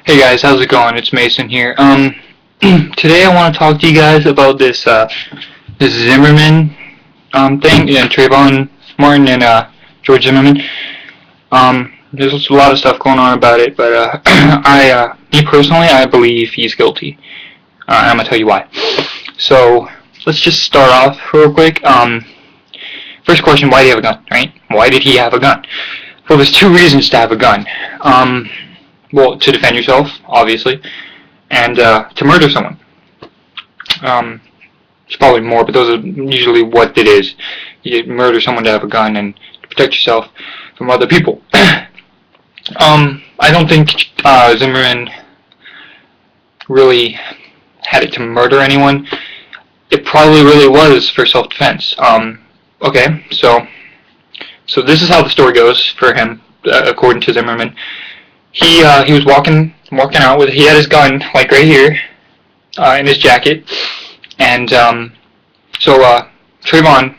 Hey guys, how's it going? It's Mason here. Today I want to talk to you guys about this Zimmerman thing, yeah, Trayvon Martin and George Zimmerman. There's a lot of stuff going on about it, but me personally, I believe he's guilty. I'm gonna tell you why. So let's just start off real quick. First question: why do you have a gun? Right? Why did he have a gun? Well, there's two reasons to have a gun. Well, to defend yourself, obviously, and to murder someone. There's probably more, but those are usually what it is. You murder someone to have a gun and to protect yourself from other people. I don't think Zimmerman really had it to murder anyone. It probably really was for self-defense. Okay, so this is how the story goes for him, according to Zimmerman. He was walking out with, he had his gun like right here in his jacket, and Trayvon,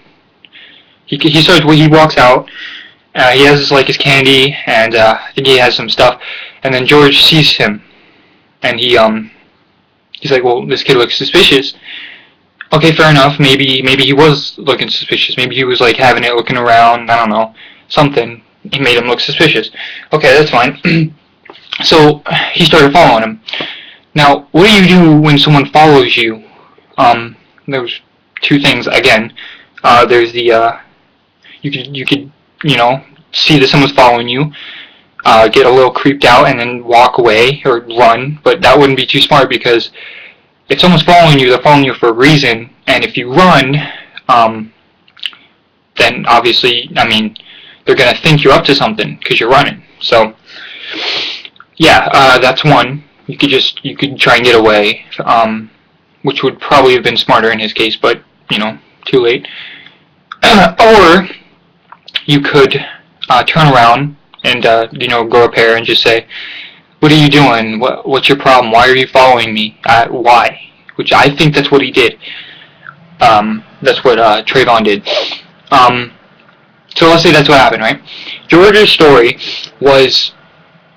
he walks out. He has his candy, and I think he has some stuff, and then George sees him, and he's like, well, this kid looks suspicious. Okay, fair enough. Maybe he was looking suspicious. Maybe he was like having it, looking around. I don't know, something. He made him look suspicious. Okay, that's fine. So he started following him. Now, what do you do when someone follows you? There's two things. Again, there's the you could see that someone's following you, get a little creeped out, and then walk away or run. But that wouldn't be too smart, because if someone's following you, they're following you for a reason. And if you run, then obviously, they're gonna think you're up to something because you're running. So yeah, that's one. You could try and get away, which would probably have been smarter in his case, but too late. Or you could turn around and grow a pair and just say, "What are you doing? What's your problem? Why are you following me? Why?" Which I think that's what he did. That's what Trayvon did. So let's say that's what happened, right? George's story was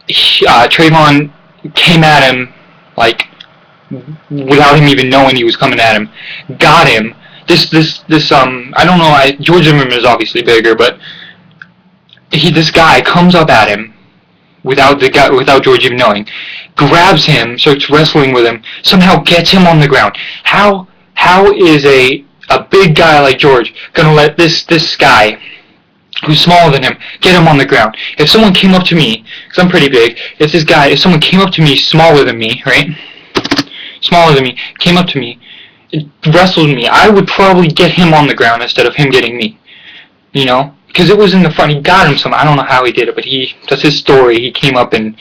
Trayvon came at him without him even knowing he was coming at him, got him. This I don't know. George Zimmerman is obviously bigger, but this guy comes up at him without George even knowing, grabs him, starts wrestling with him, somehow gets him on the ground. How is a big guy like George gonna let this guy who's smaller than him get him on the ground? If someone came up to me, because I'm pretty big, if someone came up to me smaller than me, right? Smaller than me, came up to me, wrestled me, I would probably get him on the ground instead of him getting me. Because it was in the front. He got him some. I don't know how he did it, but that's his story. He came up and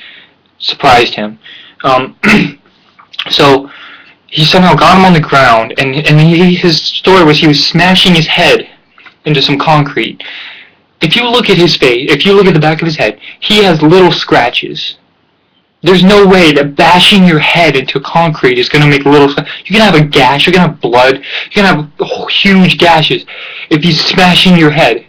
surprised him. So he somehow got him on the ground, and his story was he was smashing his head into some concrete. If you look at his face, if you look at the back of his head, he has little scratches. There's no way that bashing your head into concrete is going to make little... You're going to have a gash, you're going to have blood, you're going to have huge gashes if he's smashing your head.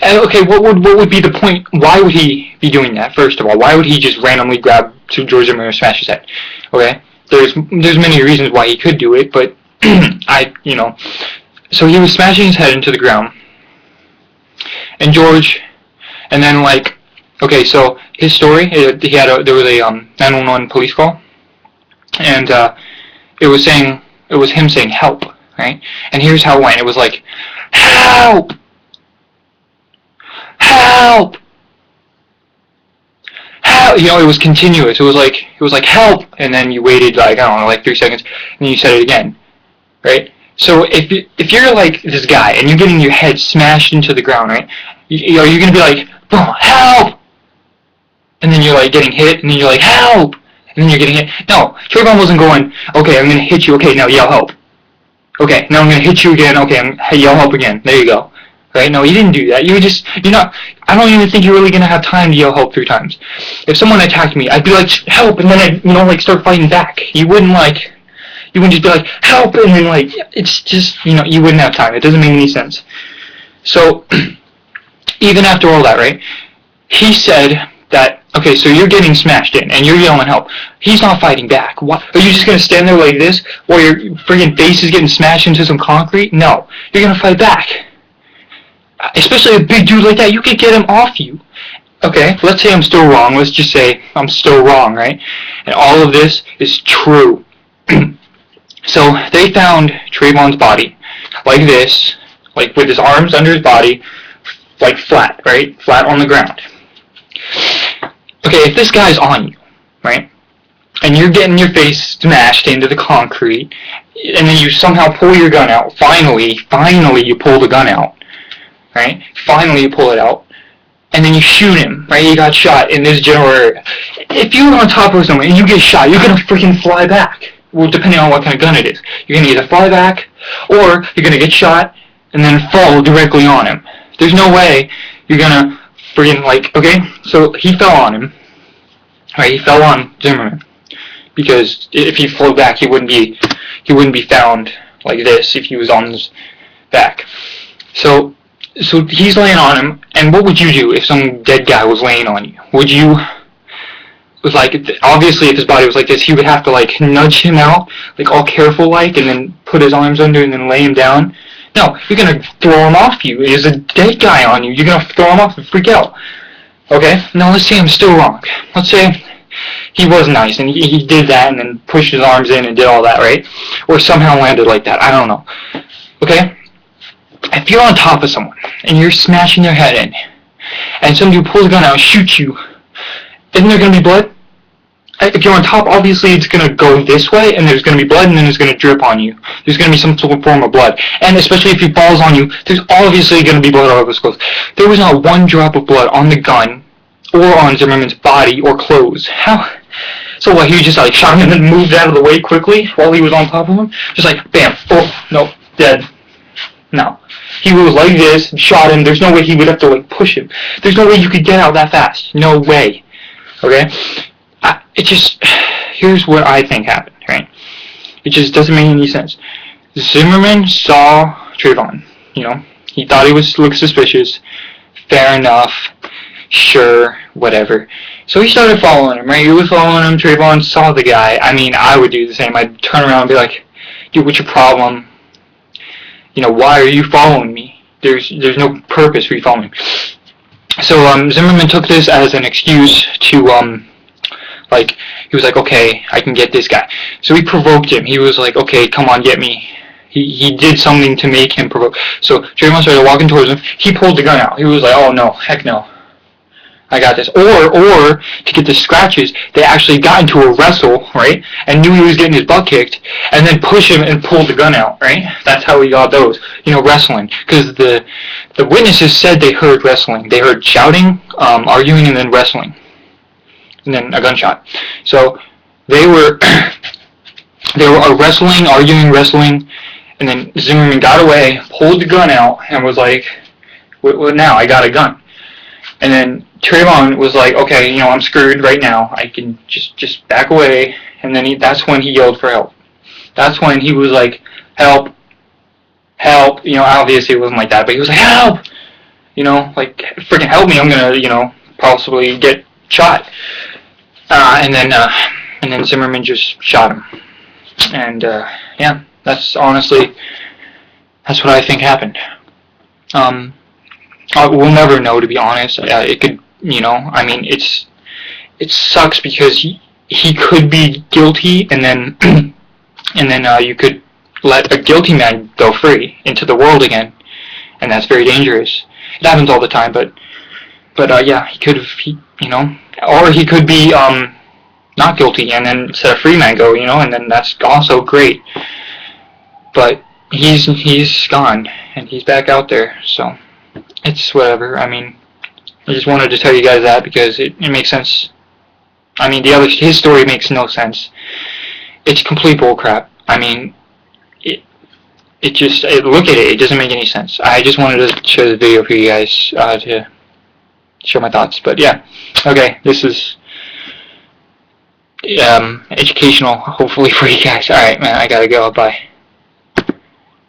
Okay, what would be the point? Why would he be doing that, first of all? Why would he just randomly grab George Zimmerman and smash his head? Okay, there's many reasons why he could do it, but so he was smashing his head into the ground. And George, and then okay, so his story, there was a 911 police call, and it was him saying help, right? And here's how it went. It was like, help, help, help. It was continuous. It was like help, and then you waited 3 seconds, and then you said it again, right? So if you're like this guy and you're getting your head smashed into the ground, right? You're gonna be like, oh, help, and then you're getting hit, and then you're like, help, and then you're getting hit. No, Trayvon wasn't going, okay, I'm gonna hit you. Okay, now yell help. Okay, now I'm gonna hit you again. Okay, yell help again. There you go. Right? No, you didn't do that. I don't even think you're really gonna have time to yell help 3 times. If someone attacked me, I'd be like, help, and then I'd start fighting back. You wouldn't just be like, help, and then it's just, you wouldn't have time. It doesn't make any sense. So, even after all that, right, he said that Okay, so you're getting smashed in, and you're yelling help. He's not fighting back. What? Are you just going to stand there like this, while your friggin' face is getting smashed into some concrete? No. You're going to fight back. Especially a big dude like that, you could get him off you. Okay, let's say I'm still wrong. Let's just say I'm still wrong, right? And all of this is true. So they found Trayvon's body like this, like with his arms under his body, like flat, right? Flat on the ground. Okay, if this guy's on you, right, and you're getting your face smashed into the concrete, and then you somehow pull your gun out, finally you pull the gun out, right? Finally you pull it out, and then you shoot him, right? You got shot in this general area. If you're on top of someone and you get shot, you're gonna freaking fly back. Well, depending on what kind of gun it is. You're gonna either fly back, or you're gonna get shot, and then fall directly on him. There's no way you're gonna freaking, like, okay, so he fell on him, right? He fell on Zimmerman, because if he flew back, he wouldn't be found like this if he was on his back. So he's laying on him, and what would you do if some dead guy was laying on you? Would you, like, obviously if his body was like this, he would have to, like, nudge him out, like, all careful like, and then put his arms under and then lay him down? No, you're gonna throw him off you. There's a dead guy on you. You're gonna throw him off and freak out. Okay? Now let's say I'm still wrong. Let's say he was nice and he did that and then pushed his arms in and did all that, right? Or somehow landed like that. I don't know. Okay? If you're on top of someone and you're smashing their head in, and some dude pulls a gun out and shoots you, isn't there gonna be blood? If you're on top, obviously it's going to go this way, and there's going to be blood, and then it's going to drip on you. There's going to be some sort of form of blood. And especially if he falls on you, there's obviously going to be blood all over his clothes. There was not one drop of blood on the gun, or on Zimmerman's body, or clothes. How? So what, he just, like, shot him and then moved out of the way quickly while he was on top of him? Just like, bam, oh, no, dead. No. He was like this, shot him. There's no way he would have to, like, push him. There's no way you could get out that fast. No way. Okay? It just, here's what I think happened, right? It just doesn't make any sense. Zimmerman saw Trayvon, you know, he thought he looked suspicious, fair enough, sure, whatever. So he started following him, right? He was following him, Trayvon saw the guy. I mean, I would do the same. I'd turn around and be like, dude, what's your problem? You know, why are you following me? There's no purpose for you following me. So, Zimmerman took this as an excuse to, like, he was like, okay, I can get this guy. So he provoked him. He was like, okay, come on, get me. He did something to make him provoke. So Trayvon started walking towards him. He pulled the gun out. He was like, oh, no, heck no. I got this. Or to get the scratches, they actually got into a wrestle, right, and knew he was getting his butt kicked, and then push him and pull the gun out, right? That's how he got those, you know, wrestling. Because the witnesses said they heard wrestling. They heard shouting, arguing, and then wrestling. And then a gunshot. So they were wrestling, arguing, wrestling, and then Zimmerman got away, pulled the gun out, and was like, what now? I got a gun. And then Trayvon was like, okay, you know, I'm screwed right now. I can just back away. And then that's when he yelled for help. That's when he was like, help, help. You know, obviously it wasn't like that, but he was like, help. You know, like, freaking help me. I'm gonna, you know, possibly get shot. And then Zimmerman just shot him. And, yeah, that's honestly, that's what I think happened. We'll never know, to be honest. It could, you know, I mean, it sucks because he could be guilty, and then, you could let a guilty man go free into the world again, and that's very dangerous. It happens all the time, but yeah, he could have, you know, or he could be, not guilty, and then set a free man go, you know, and then that's also great. But he's gone, and he's back out there, so it's whatever. I mean, I just wanted to tell you guys that because it makes sense. I mean, his story makes no sense. It's complete bullcrap. I mean, look at it. It doesn't make any sense. I just wanted to share the video for you guys to share my thoughts. But yeah, okay, this is educational, hopefully, for you guys. Alright, man, I gotta go. Bye.